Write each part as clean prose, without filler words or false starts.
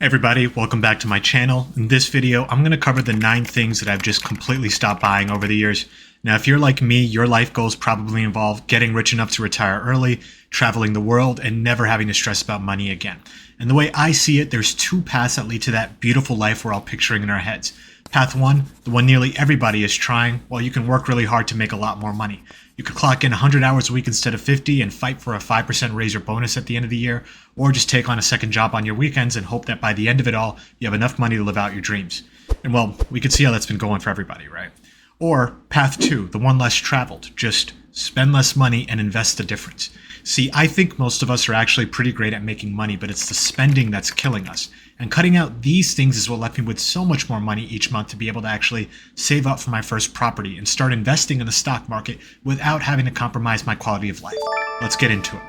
Everybody, welcome back to my channel. In this video, I'm going to cover the 9 things that I've just completely stopped buying over the years. Now, if you're like me, your life goals probably involve getting rich enough to retire early, traveling the world, and never having to stress about money again. And the way I see it, there's 2 paths that lead to that beautiful life we're all picturing in our heads. Path 1, the one nearly everybody is trying, while you can work really hard to make a lot more money. You could clock in 100 hours a week instead of 50 and fight for a 5% raise or bonus at the end of the year, or just take on a second job on your weekends and hope that by the end of it all, you have enough money to live out your dreams. And well, we can see how that's been going for everybody, right? Or path 2, the one less traveled, just spend less money and invest the difference. See, I think most of us are actually pretty great at making money, but it's the spending that's killing us. And cutting out these things is what left me with so much more money each month to be able to actually save up for my first property and start investing in the stock market without having to compromise my quality of life. Let's get into it.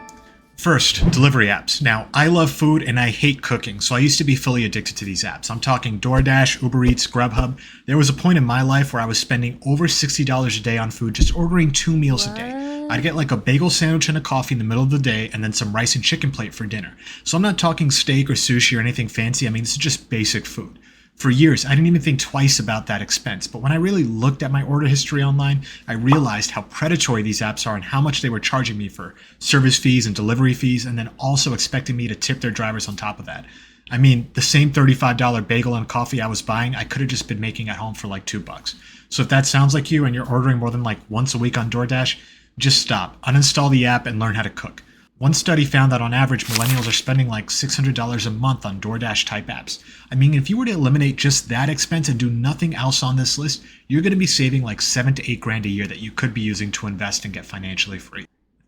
First, delivery apps. Now, I love food and I hate cooking, so I used to be fully addicted to these apps. I'm talking DoorDash, Uber Eats, Grubhub. There was a point in my life where I was spending over $60 a day on food just ordering 2 meals a day. I'd get like a bagel sandwich and a coffee in the middle of the day and then some rice and chicken plate for dinner. So I'm not talking steak or sushi or anything fancy. I mean, this is just basic food. For years, I didn't even think twice about that expense. But when I really looked at my order history online, I realized how predatory these apps are and how much they were charging me for service fees and delivery fees, and then also expecting me to tip their drivers on top of that. I mean, the same $35 bagel and coffee I was buying, I could have just been making at home for like $2. So if that sounds like you and you're ordering more than like once a week on DoorDash, just stop, uninstall the app, and learn how to cook. One study found that on average, millennials are spending like $600 a month on DoorDash type apps. I mean, if you were to eliminate just that expense and do nothing else on this list, you're going to be saving like $7 to $8 grand a year that you could be using to invest and get financially free.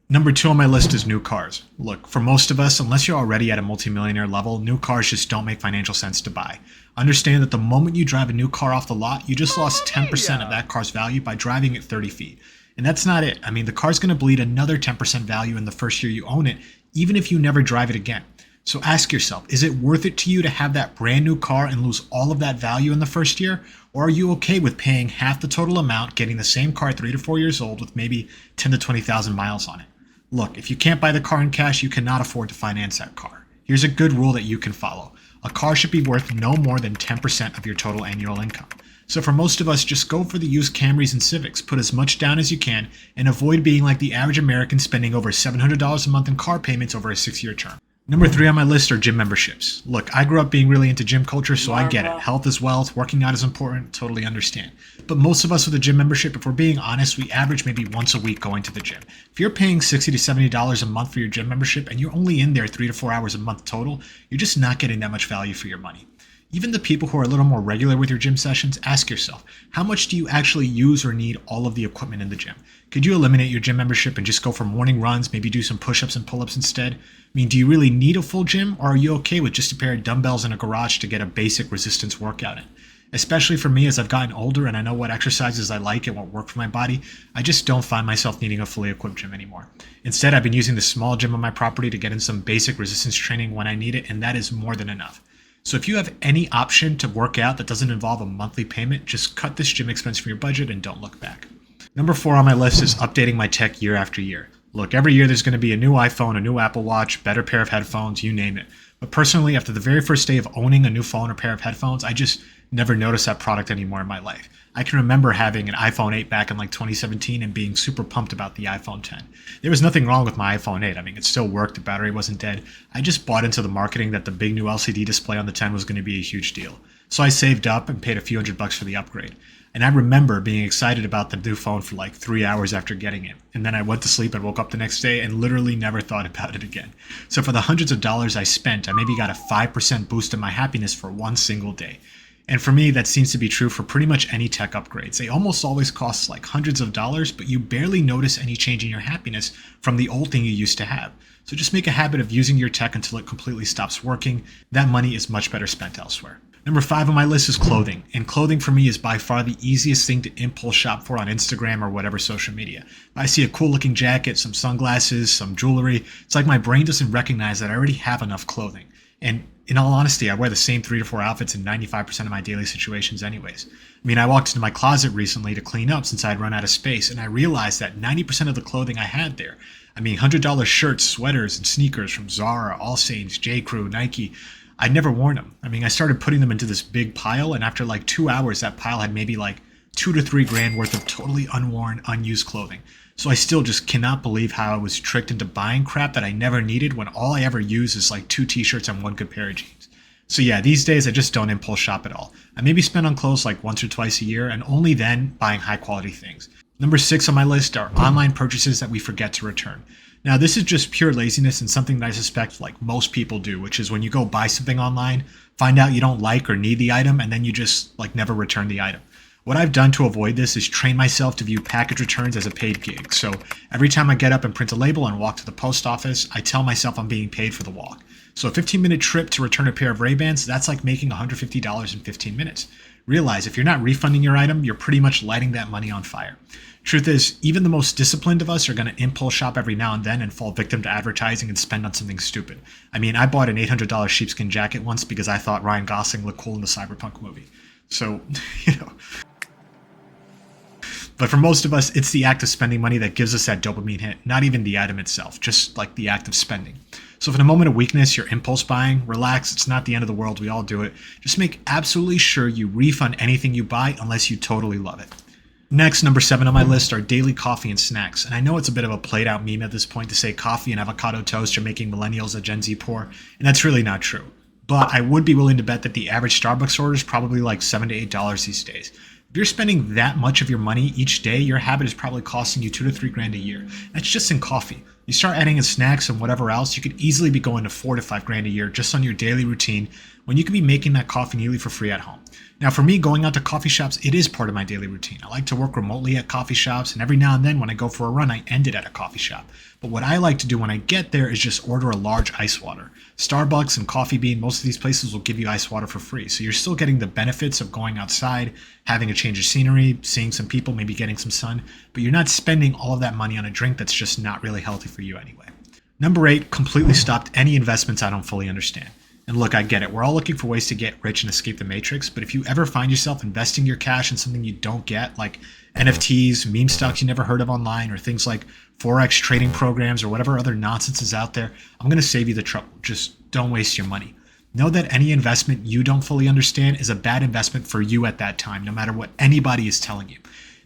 Number 2 on my list is new cars. Look, for most of us, unless you're already at a multimillionaire level, new cars just don't make financial sense to buy. Understand that the moment you drive a new car off the lot, you just lost 10% of that car's value by driving it 30 feet. And that's not it. I mean, the car's going to bleed another 10% value in the first year you own it, even if you never drive it again. So ask yourself, is it worth it to you to have that brand new car and lose all of that value in the first year? Or are you okay with paying half the total amount, getting the same car 3 to 4 years old with maybe 10 to 20,000 miles on it? Look, if you can't buy the car in cash, you cannot afford to finance that car. Here's a good rule that you can follow. A car should be worth no more than 10% of your total annual income. So for most of us, just go for the used Camrys and Civics, put as much down as you can, and avoid being like the average American spending over $700 a month in car payments over a 6-year term. Number 3 on my list are gym memberships. Look, I grew up being really into gym culture, so I get it. Health is wealth, working out is important, totally understand. But most of us with a gym membership, if we're being honest, we average maybe once a week going to the gym. If you're paying $60 to $70 a month for your gym membership and you're only in there 3 to 4 hours a month total, you're just not getting that much value for your money. Even the people who are a little more regular with your gym sessions, ask yourself, how much do you actually use or need all of the equipment in the gym? Could you eliminate your gym membership and just go for morning runs, maybe do some push-ups and pull-ups instead? I mean, do you really need a full gym, or are you okay with just a pair of dumbbells in a garage to get a basic resistance workout in? Especially for me, as I've gotten older and I know what exercises I like and what work for my body, I just don't find myself needing a fully equipped gym anymore. Instead, I've been using the small gym on my property to get in some basic resistance training when I need it, and that is more than enough. So if you have any option to work out that doesn't involve a monthly payment, just cut this gym expense from your budget and don't look back. Number 4 on my list is updating my tech year after year. Look, every year there's going to be a new iPhone, a new Apple Watch, better pair of headphones, you name it. But personally, after the very first day of owning a new phone or pair of headphones, I just never noticed that product anymore in my life. I can remember having an iPhone 8 back in like 2017 and being super pumped about the iPhone 10. There was nothing wrong with my iPhone 8. I mean, it still worked, the battery wasn't dead. I just bought into the marketing that the big new LCD display on the 10 was going to be a huge deal. So I saved up and paid a few $100 for the upgrade. And I remember being excited about the new phone for like 3 hours after getting it. And then I went to sleep and woke up the next day and literally never thought about it again. So for the hundreds of dollars I spent, I maybe got a 5% boost in my happiness for one single day. And for me, that seems to be true for pretty much any tech upgrades. They almost always cost like hundreds of dollars, but you barely notice any change in your happiness from the old thing you used to have. So just make a habit of using your tech until it completely stops working. That money is much better spent elsewhere. Number 5 on my list is clothing. And clothing for me is by far the easiest thing to impulse shop for on Instagram or whatever social media. If I see a cool looking jacket, some sunglasses, some jewelry, it's like my brain doesn't recognize that I already have enough clothing. And in all honesty, I wear the same 3 to 4 outfits in 95% of my daily situations anyways. I mean, I walked into my closet recently to clean up since I'd run out of space, and I realized that 90% of the clothing I had there, I mean, $100 shirts, sweaters, and sneakers from Zara, All Saints, J. Crew, Nike, I'd never worn them. I mean, I started putting them into this big pile, and after like 2 hours, that pile had maybe like 2 to 3 grand worth of totally unworn, unused clothing. So I still just cannot believe how I was tricked into buying crap that I never needed when all I ever use is like 2 t-shirts and 1 good pair of jeans. So yeah, these days I just don't impulse shop at all. I maybe spend on clothes like once or twice a year, and only then buying high quality things. Number 6 on my list are online purchases that we forget to return. Now this is just pure laziness and something that I suspect like most people do, which is when you go buy something online, find out you don't like or need the item, and then you just like never return the item. What I've done to avoid this is train myself to view package returns as a paid gig. So every time I get up and print a label and walk to the post office, I tell myself I'm being paid for the walk. So a 15-minute trip to return a pair of Ray-Bans, that's like making $150 in 15 minutes. Realize if you're not refunding your item, you're pretty much lighting that money on fire. Truth is, even the most disciplined of us are going to impulse shop every now and then and fall victim to advertising and spend on something stupid. I mean, I bought an $800 sheepskin jacket once because I thought Ryan Gosling looked cool in the Cyberpunk movie. So, But for most of us, it's the act of spending money that gives us that dopamine hit, not even the item itself, just like the act of spending. So if in a moment of weakness you're impulse buying, relax, it's not the end of the world, we all do it. Just make absolutely sure you refund anything you buy unless you totally love it. Next, number 7 on my list are daily coffee and snacks. And I know it's a bit of a played out meme at this point to say coffee and avocado toast are making millennials and Gen Z poor, and that's really not true. But I would be willing to bet that the average Starbucks order is probably like $7 to $8 these days. If you're spending that much of your money each day, your habit is probably costing you 2 to 3 grand a year. That's just in coffee. You start adding in snacks and whatever else, you could easily be going to 4 to 5 grand a year just on your daily routine when you could be making that coffee nearly for free at home. Now for me, going out to coffee shops, it is part of my daily routine. I like to work remotely at coffee shops, and every now and then when I go for a run, I end it at a coffee shop. But what I like to do when I get there is just order a large ice water. Starbucks and Coffee Bean, most of these places will give you ice water for free. So you're still getting the benefits of going outside, having a change of scenery, seeing some people, maybe getting some sun, but you're not spending all of that money on a drink that's just not really healthy for you anyway. Number 8, completely stopped any investments I don't fully understand. And look, I get it. We're all looking for ways to get rich and escape the matrix. But if you ever find yourself investing your cash in something you don't get, like NFTs, meme stocks you never heard of online, or things like Forex trading programs or whatever other nonsense is out there, I'm going to save you the trouble. Just don't waste your money. Know that any investment you don't fully understand is a bad investment for you at that time, no matter what anybody is telling you.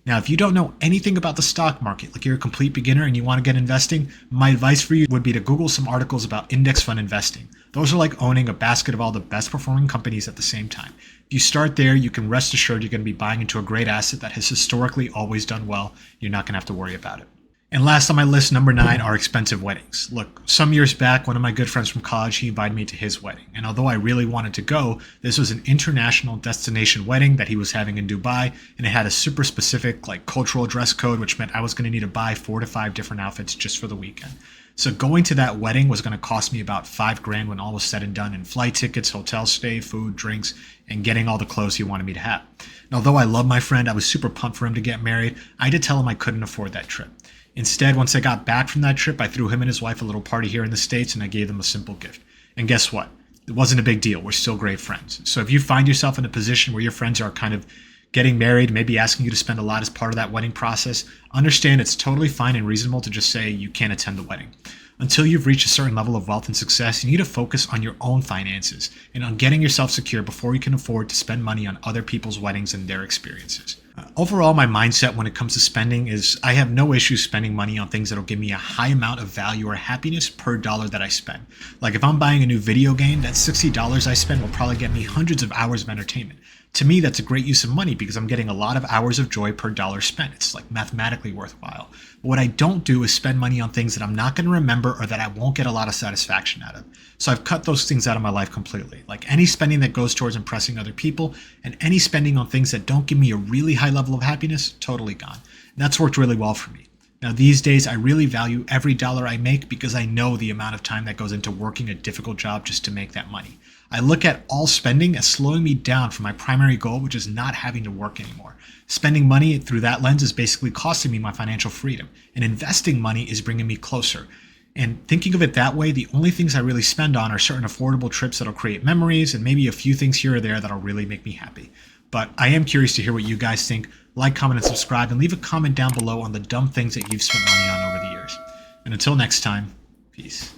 Now, if you don't know anything about the stock market, like you're a complete beginner and you want to get investing, my advice for you would be to Google some articles about index fund investing. Those are like owning a basket of all the best performing companies at the same time. If you start there, you can rest assured you're going to be buying into a great asset that has historically always done well. You're not going to have to worry about it. And last on my list, number 9, are expensive weddings. Look, some years back, one of my good friends from college, he invited me to his wedding. And although I really wanted to go, this was an international destination wedding that he was having in Dubai. And it had a super specific like cultural dress code, which meant I was going to need to buy 4 to 5 different outfits just for the weekend. So going to that wedding was going to cost me about 5 grand when all was said and done in flight tickets, hotel stay, food, drinks, and getting all the clothes he wanted me to have. And although I love my friend, I was super pumped for him to get married, I had to tell him I couldn't afford that trip. Instead, once I got back from that trip, I threw him and his wife a little party here in the States, and I gave them a simple gift. And guess what? It wasn't a big deal. We're still great friends. So if you find yourself in a position where your friends are kind of getting married, maybe asking you to spend a lot as part of that wedding process, understand it's totally fine and reasonable to just say you can't attend the wedding. Until you've reached a certain level of wealth and success, you need to focus on your own finances and on getting yourself secure before you can afford to spend money on other people's weddings and their experiences. Overall, my mindset when it comes to spending is I have no issue spending money on things that'll give me a high amount of value or happiness per dollar that I spend. Like if I'm buying a new video game, that $60 I spend will probably get me hundreds of hours of entertainment. To me, that's a great use of money because I'm getting a lot of hours of joy per dollar spent. It's like mathematically worthwhile. But what I don't do is spend money on things that I'm not going to remember or that I won't get a lot of satisfaction out of. So I've cut those things out of my life completely. Like any spending that goes towards impressing other people and any spending on things that don't give me a really high level of happiness, totally gone. And that's worked really well for me. Now these days, I really value every dollar I make because I know the amount of time that goes into working a difficult job just to make that money. I look at all spending as slowing me down from my primary goal, which is not having to work anymore. Spending money through that lens is basically costing me my financial freedom, and investing money is bringing me closer. And thinking of it that way, the only things I really spend on are certain affordable trips that'll create memories and maybe a few things here or there that'll really make me happy. But I am curious to hear what you guys think. Like, comment, and subscribe, and leave a comment down below on the dumb things that you've spent money on over the years. And until next time, peace.